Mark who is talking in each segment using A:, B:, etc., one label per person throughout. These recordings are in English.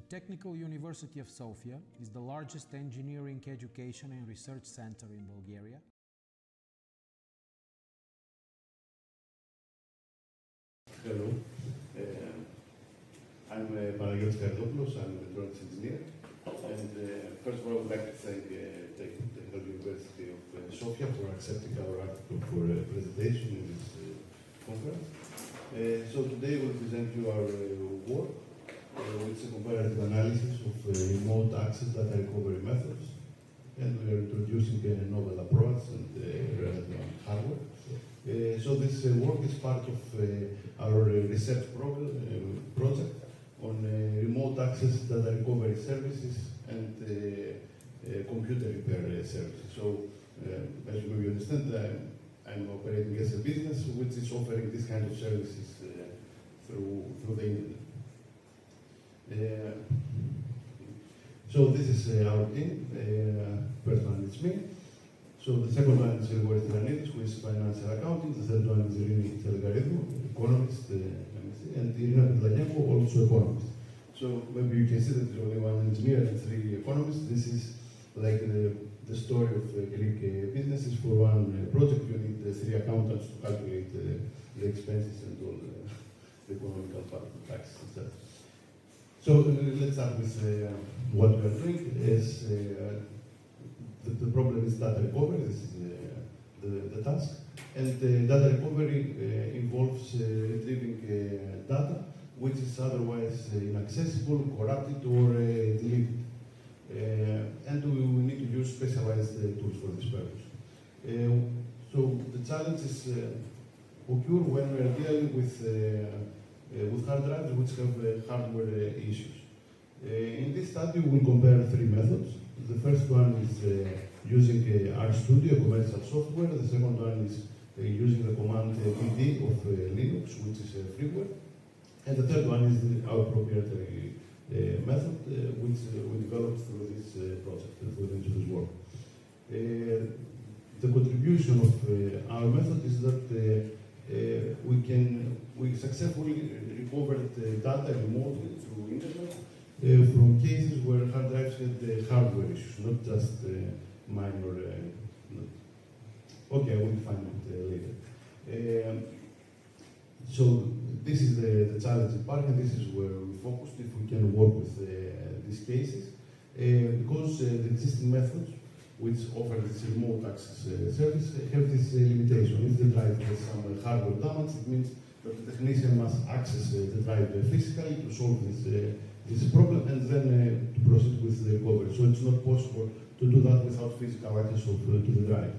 A: Technical University of Sofia is the largest engineering education and research center in Bulgaria.
B: Hello, I'm Panagiotis Karidopoulos, I'm an electronics engineer. And first of all, I would like to thank Technical University of Sofia for accepting our article for presentation in this conference. So today we'll present you our work, which is a comparative analysis of remote access data recovery methods. And we are introducing a novel approach and relevant hardware. So this work is part of our research project on remote access data recovery services and computer repair services. So, as you maybe understand, I'm operating as a business which is offering this kind of services through the internet. So this is our team. First one is me. So the second one is Grigoris Tiranidis, who is financial accounting. The third one is Irini Tselgaridou, economist, and Irina Pedlaniakou, also economist. So maybe you can see that there's only one engineer and three economists. This is like the story of Greek businesses. For one project, you need three accountants to calculate the expenses and all the economical part of the taxes, etc. So let's start with what we are doing. The problem is data recovery. This is the task. And data recovery involves retrieving data which is otherwise inaccessible, corrupted, or deleted. And we need to use specialized tools for this purpose. So the challenges occur when we are dealing with hard drives which have hardware issues. In this study, we will compare three methods. The first one is using RStudio, commercial software. The second one is using the command pd of Linux, which is freeware. And the third one is our proprietary method, which we developed through this project, through this work. The contribution of our method is that we successfully recovered data remotely through internet from cases where hard drives had hardware issues, not just minor. Okay, I will find it later. So this is the challenging part, and this is where we focused. If we can work with these cases, because the existing methods which offer this remote access service have this limitation. If the drive has some hardware damage, it means that the technician must access the drive physically to solve this problem and then to proceed with the recovery. So it's not possible to do that without physical access to the drive.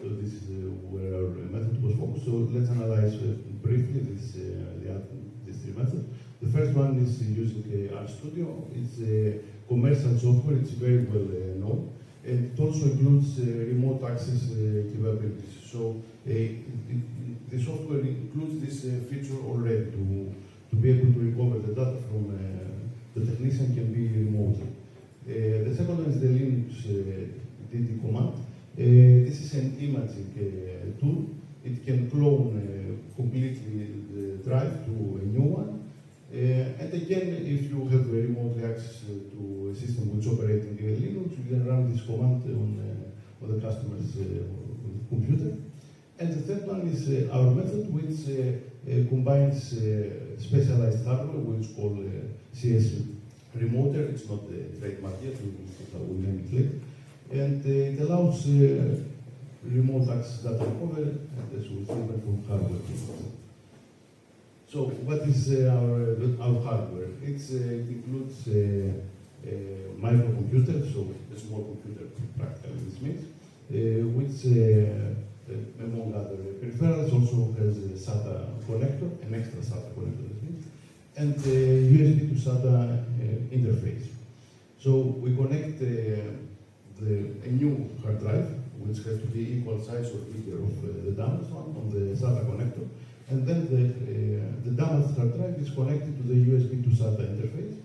B: So this is where our method was focused. So let's analyze briefly these three methods. The first one is using RStudio. It's commercial software. It's very well known. And it also includes remote access capabilities. So the software includes this feature already to be able to recover the data from the technician can be remotely. The second one is the Linux DD command. This is an imaging tool. It can clone completely the drive to a new one. And again, if you have remote access to a system which operates in Linux, you can run this command on the customer's computer. And the third one is our method, which combines specialized hardware, which is called CS Remoter. It's not the trademark yet, we'll name it later. And it allows remote access data recovery, and as we see, from hardware. So what is our hardware? It includes a microcomputer, so a small computer, practically this means, which among other peripherals also has a SATA connector, an extra SATA connector, this means, and a USB to SATA interface. So we connect a new hard drive, which has to be equal size or bigger of the damaged one on the SATA connector. And then the damaged hard drive is connected to the USB to SATA interface.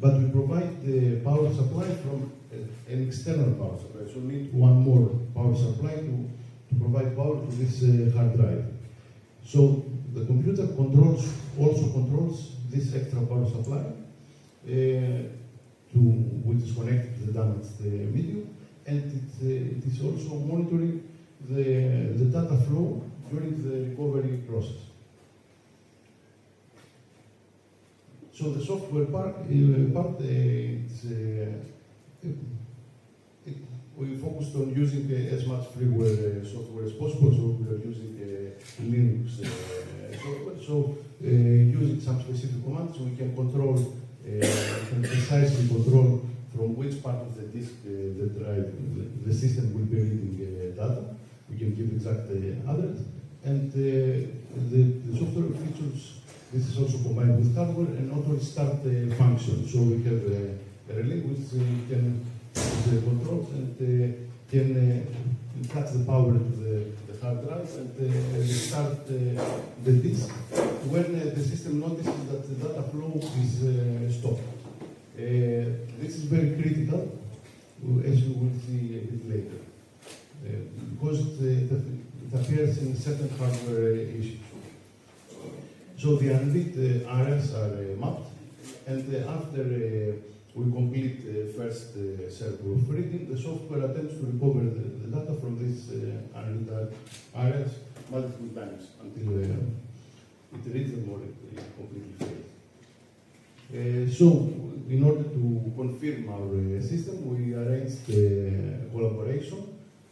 B: But we provide the power supply from an external power supply. So we need one more power supply to provide power to this hard drive. So the computer also controls this extra power supply, which is connected to the damaged medium, and it is also monitoring the data flow during the recovery process. So the software part, we focused on using as much freeware software as possible, so we are using Linux software. So using some specific commands, we can control, can precisely control from which part of the disk the system will be reading data. We can give exact address, and the software features. This is also combined with hardware and auto restart function. So we have a relay which can control and can cut the power to the hard drive and restart the disk when the system notices that the data flow is stopped. This is very critical, as you will see a bit later, because it appears in certain hardware issues. So the unread areas are mapped, and after we complete the first circle of reading, the software attempts to recover the data from these unread areas multiple times until it reads them or it completely fails. So in order to confirm our system, we arranged collaboration.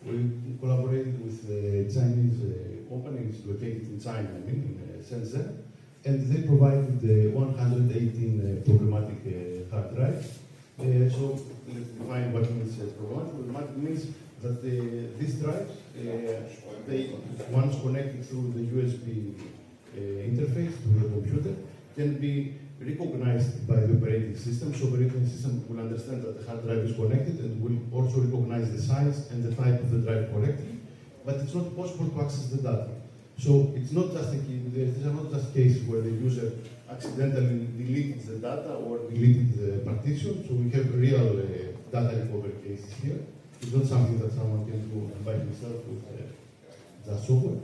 B: We collaborated with a Chinese company located in China, in Shenzhen. And they provided 118 programmatic hard drives. So let's define what means programmatic. Programmatic means that these drives, they once connected through the USB interface to the computer, can be recognized by the operating system. So the operating system will understand that the hard drive is connected and will also recognize the size and the type of the drive correctly. But it's not possible to access the data. So it's not just these are not just cases where the user accidentally deleted the data or deleted the partition. So we have real data recovery cases here. It's not something that someone can do by himself with the software.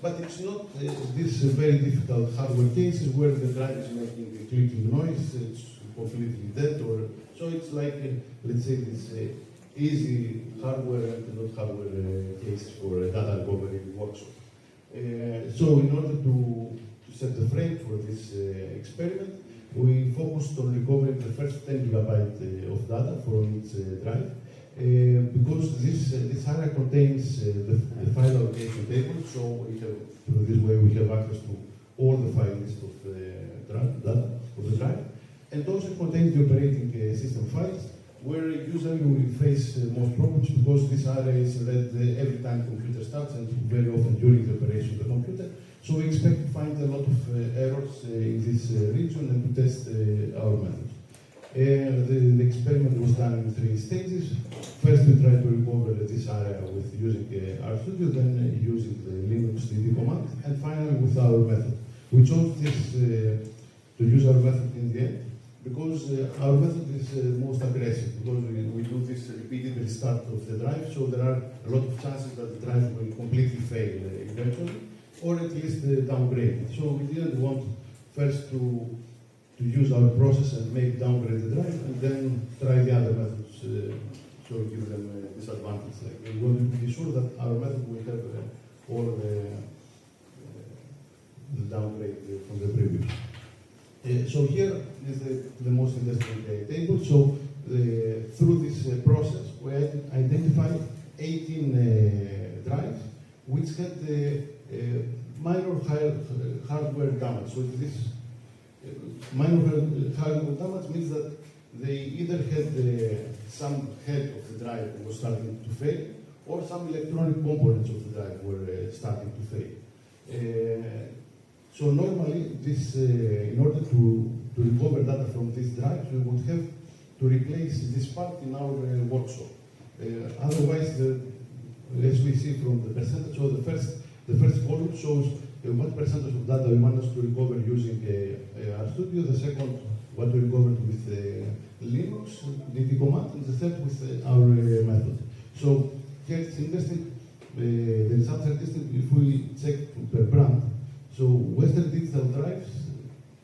B: But it's not these very difficult hardware cases where the drive is making a clicking noise, it's completely dead, or so it's like let's say this easy hardware and not hardware cases for data recovery workshop. So in order to set the frame for this experiment, we focused on recovering the first 10 gigabytes of data from each drive, because this area contains the file allocation table, so we have, through this way we have access to all the file list of the drive, and also contains the operating system files, where usually we face most problems because this area is read every time the computer starts and very often during the operation of the computer. So we expect to find a lot of errors in this region and to test our methods. The experiment was done in 3 stages. First, we tried to recover this area with using RStudio, then using the Linux DD command, and finally with our method. We chose this to use our method in the end, because our method is most aggressive, because we do this repeated restart of the drive, so there are a lot of chances that the drive will completely fail eventually, or at least downgrade it. So we didn't want first to use our process and make downgrade the drive, and then try the other methods, so give them a disadvantage. Like, we wanted to be sure that our method will have all the downgrade from the previous. So here is the most interesting table. So through this process, we identified 18 drives which had minor hardware damage. So this minor hardware damage means that they either had some head of the drive was starting to fail, or some electronic components of the drive were starting to fail. So normally, this, in order to recover data from this drive, we would have to replace this part in our workshop. Otherwise, as we see from the percentage, so the first column shows what percentage of data we managed to recover using RStudio, the second what we recovered with Linux, DD command, and the third with our method. So here it's interesting, the results are interesting if we check per brand. So Western Digital drives,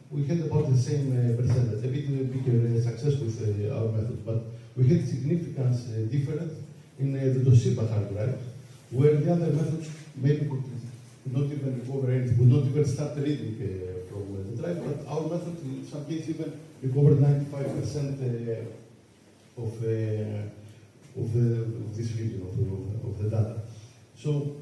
B: we had about the same percentage, a bit bigger success with our method, but we had significant difference in the Toshiba hard drive, where the other methods maybe could not even recover anything, would not even start reading from the drive, but our method in some cases even recovered 95% of this region of the data. So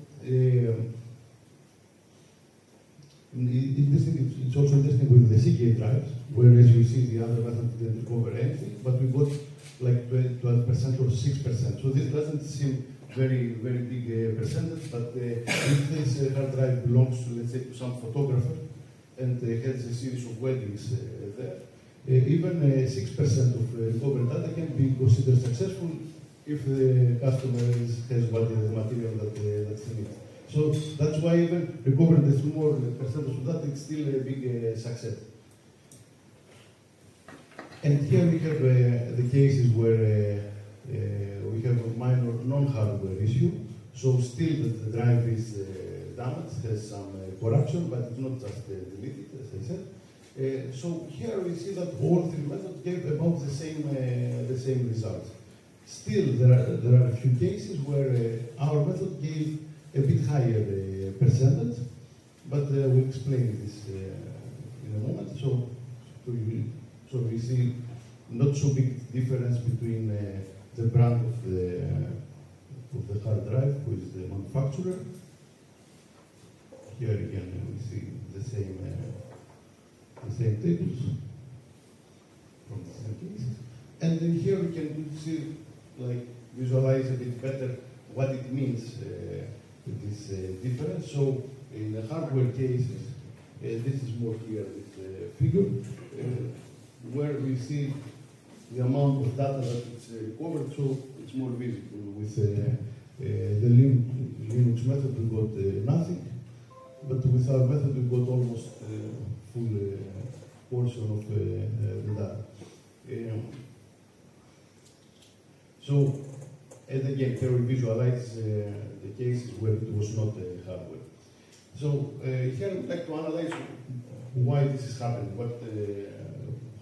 B: it's also interesting with the Seagate drives, whereas you see the other method didn't recover anything, but we got like 12% or 6%. So this doesn't seem very big percentage, but if this hard drive belongs to, let's say, to some photographer and has a series of weddings there, even 6% of recovered data can be considered successful if the customer has what the material that they need. So that's why even recovering the small percentage of that, it's still a big success. And here we have the cases where we have a minor non-hardware issue. So still the drive is damaged, has some corruption, but it's not just deleted, as I said. So here we see that all three methods gave about the same results. Still, there are a few cases where our method gave a bit higher percentage, but we'll explain this in a moment. So we see not so big difference between the brand of the hard drive, who is the manufacturer. Here again we see the same tables from the same cases, and then here we can see, like, visualize a bit better what it means this difference. So in the hardware cases, this is more clear, this figure, where we see the amount of data that is recovered, so it's more visible. With the Linux method, we got nothing, but with our method, we got almost full portion of the data. So, and again, here we visualize the cases where it was not hardware. So here I'd like to analyze why this is happening,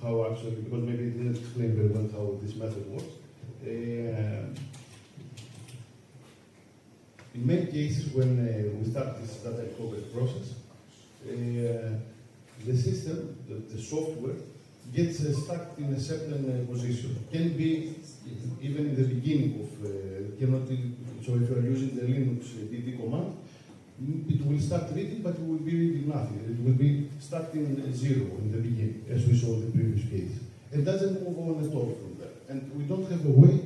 B: how actually, because maybe it didn't explain very well how this method works. In many cases, when we start this data recovery process, the system, the software, gets stuck in a certain position. Can be even in the beginning of, so if you are using the Linux dd command, it will start reading, but it will be reading nothing. It will be starting 0 in the beginning, as we saw in the previous case. It doesn't move on at all from there. And we don't have a way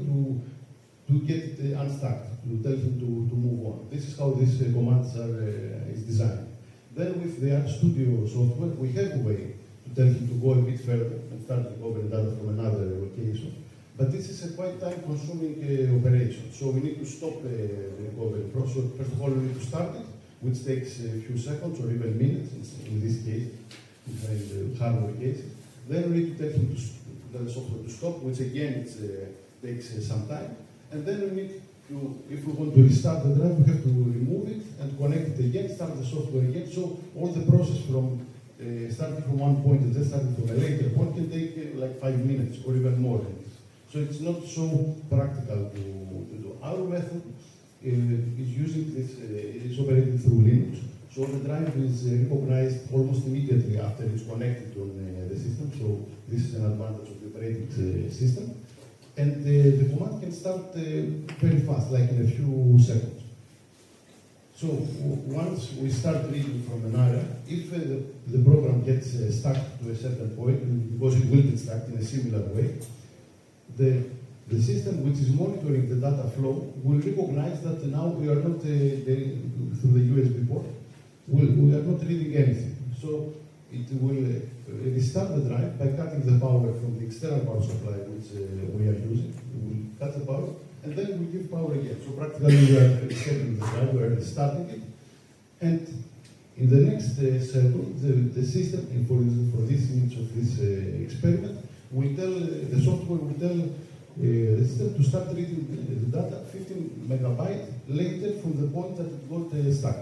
B: to get it unstuck, to tell him to move on. This is how these commands is designed. Then with the RStudio software, we have a way to tell him to go a bit further and start recovering data from another location. But this is a quite time-consuming operation. So we need to stop the recovery process. First of all, we need to start it, which takes a few seconds or even minutes, in this case, in the hardware case. Then we need to tell him the software to stop, which again takes some time. And then we need to, if we want to restart the drive, we have to remove it and connect it again, start the software again. So all the process from starting from one point and then starting from a later point can take like 5 minutes or even more than this. So it's not so practical to do. Our method is using this, is operated through Linux. So the drive is recognized almost immediately after it's connected on the system. So this is an advantage of the operating system. And the command can start very fast, like in a few seconds. So once we start reading from an area, if the program gets stuck to a certain point, because it will get stuck in a similar way, the system which is monitoring the data flow will recognize that now we are not, through the USB port, we are not reading anything. So it will restart the drive by cutting the power from the external power supply which we are using. We will cut the power, and then we give power again. So practically we are resetting the drive, we are restarting it. And in the next circle, the system, for this image of this experiment, will tell, the software will tell the system to start reading the data 15 megabytes later from the point that it got stuck.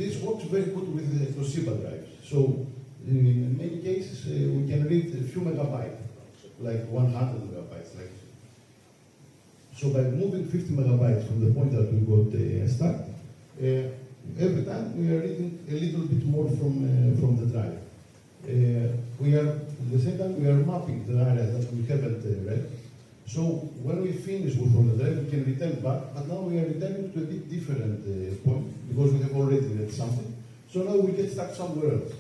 B: this works very good with the Toshiba drives. So in many cases, we can read a few megabytes, like 100 megabytes. So by moving 50 megabytes from the point that we got start, every time we are reading a little bit more from the drive. We are, at the same time, we are mapping the areas that we haven't read. So when we finish with all the drive, we can return back, but now we are returning to a bit different point, because we have already read something. So now we get stuck somewhere else.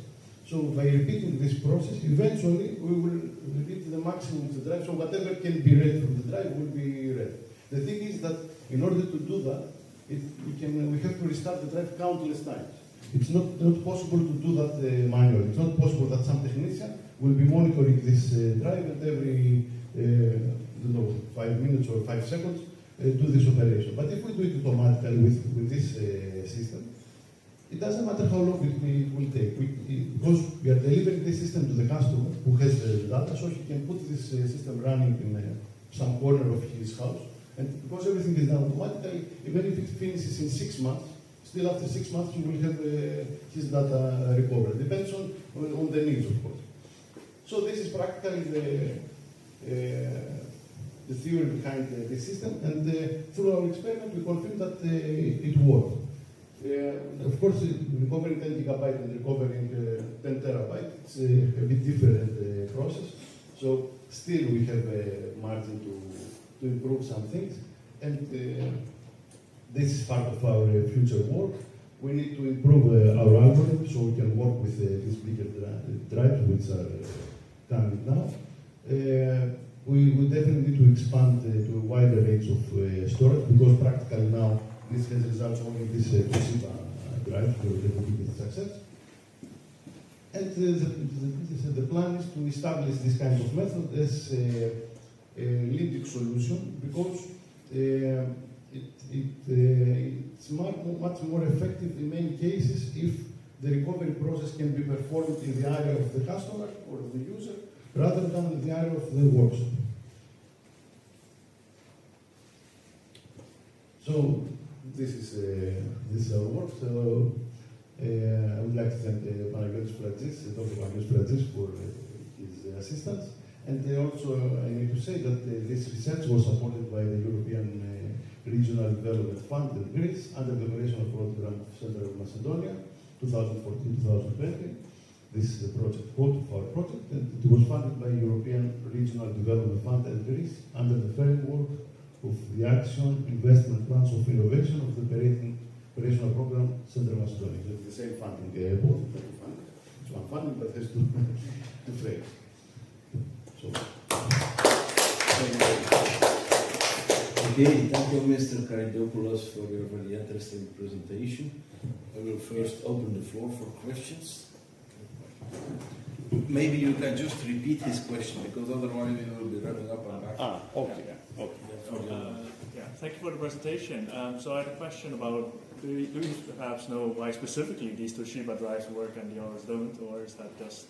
B: So by repeating this process, eventually we will read the maximum of the drive, so whatever can be read from the drive will be read. The thing is that in order to do that, we have to restart the drive countless times. It's not possible to do that manually. It's not possible that some technician will be monitoring this drive and every 5 minutes or 5 seconds do this operation. But if we do it automatically with this system, it doesn't matter how long it will take. Because we are delivering this system to the customer who has the data, so he can put this system running in some corner of his house. And because everything is done automatically, even if it finishes in 6 months, still after 6 months you will have his data recovered. Depends on the needs, of course. So this is practically the theory behind this system, and through our experiment we confirmed that it worked. Of course, recovering 10 gigabyte and recovering 10 terabyte, it's a bit different process. So still we have a margin to improve some things, and this is part of our future work. We need to improve our algorithm so we can work with these bigger drives which are coming now. We definitely need to expand to a wider range of storage, because practically now this has results only in this Toshiba drive for the biggest success. And the plan is to establish this kind of method as a Linux solution, because it's much more effective in many cases if the recovery process can be performed in the area of the customer or of the user, rather than in the area of the workshop. So this is our work. So I would like to thank Panagiotis Fratsis, Dr. Panagiotis Fratsis, for his assistance. And also I need to say that this research was supported by the European Regional Development Fund in Greece under the operational program of Central Macedonia, 2014-2020. This is the project code of our project, and it was funded by European Regional Development Fund in Greece under the framework of the Action Investment Plans of Innovation of the operational program Central Macedonia. It's the same funding, both of them funding. It's one funding, but has two frames. So,
C: okay, thank you, Mr. Karidopoulos, for your very interesting presentation. I will first open the floor for questions. Maybe you can just repeat his question, because otherwise we will be running up and back.
B: Okay.
C: Yeah.
D: Yeah, thank you for the presentation. So I had a question about, do you perhaps know why specifically these Toshiba drives work and the others don't, or is that just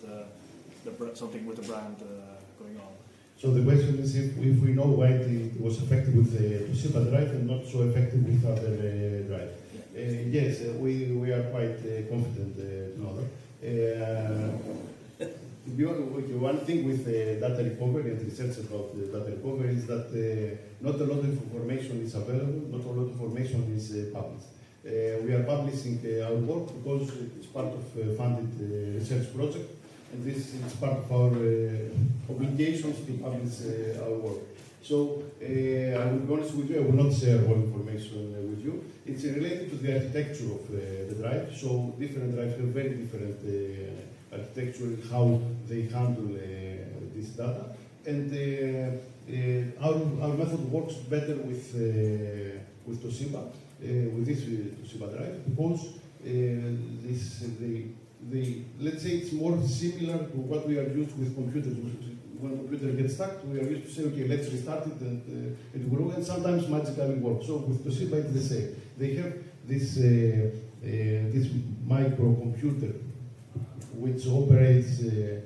D: something with the brand going on?
B: So the question is if we know why it was effective with the Toshiba drive and not so effective with other drives.
D: Yeah.
B: Yes, we are quite confident to know that. One thing with data recovery and research about data recovery is that not a lot of information is available, not a lot of information is published. We are publishing our work because it's part of a funded research project, and this is part of our obligations to publish our work. So I will be honest with you, I will not share all information with you. It's related to the architecture of the drive. So different drives have very different architecture, how they handle this data. And our method works better with Toshiba, with this Toshiba drive, because let's say it's more similar to what we are used with computers. When a computer gets stuck, we are used to say, okay, let's restart it and it will work, and sometimes magically works. So with Toshiba it's the same. They have this this microcomputer which operates the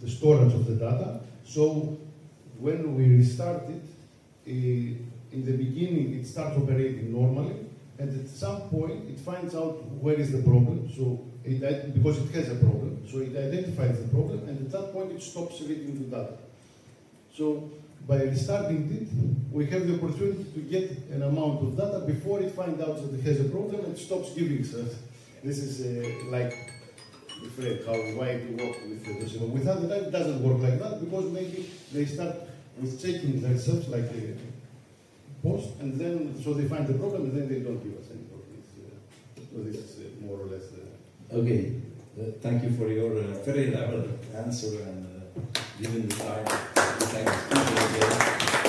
B: storage of the data. So when we restart it, in the beginning it starts operating normally, and at some point it finds out where is the problem, so because it has a problem, so it identifies the problem, and at that point it stops reading the data. So by restarting it, we have the opportunity to get an amount of data before it finds out that it has a problem and stops giving us. This is like the Fred, why it works with the decimal. Without that, it doesn't work like that, because maybe they start with checking themselves like a post, and then so they find the problem, and then they don't give us any problem. So this is more or less the...
C: Okay, thank you for your very elaborate answer and giving the time to speak again.